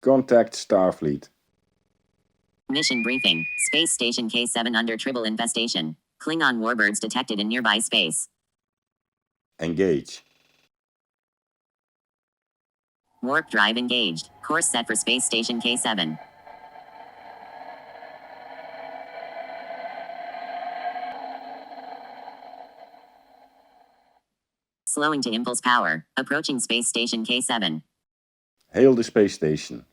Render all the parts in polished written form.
Contact Starfleet. Mission briefing. Space Station K7 under Tribble infestation. Klingon warbirds detected in nearby space. Engage. Warp drive engaged. Course set for Space Station K7. Slowing to impulse power. Approaching Space Station K7. Hail the space station.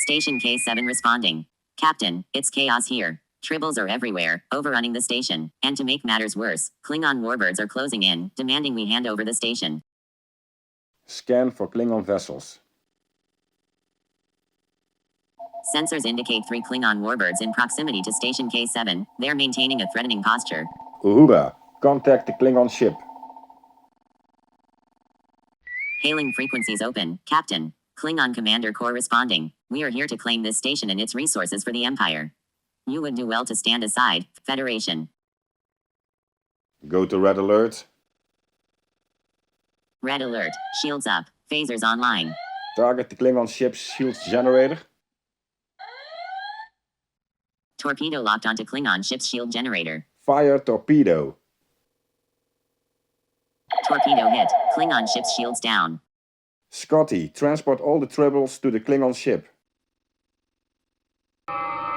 Station K7 responding. Captain, it's chaos here. Tribbles are everywhere, overrunning the station. And to make matters worse, Klingon warbirds are closing in, demanding we hand over the station. Scan for Klingon vessels. Sensors indicate 3 Klingon warbirds in proximity to Station K7. They're maintaining a threatening posture. Uhura, contact the Klingon ship. Hailing frequencies open. Captain. Klingon Commander Corps responding. We are here to claim this station and its resources for the Empire. You would do well to stand aside, Federation. Go to Red Alert. Red alert. Shields up. Phasers online. Target the Klingon ship's shields generator. Torpedo locked onto Klingon ship's shield generator. Fire torpedo. Torpedo hit. Klingon ship's shields down. Scotty, transport all the Tribbles to the Klingon ship.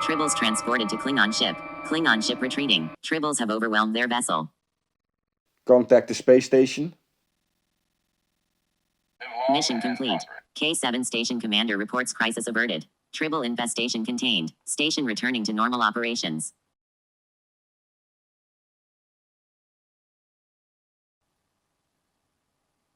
Tribbles transported to Klingon ship. Klingon ship retreating. Tribbles have overwhelmed their vessel. Contact the space station. Mission complete. K7 Station Commander reports crisis averted. Tribble infestation contained. Station returning to normal operations.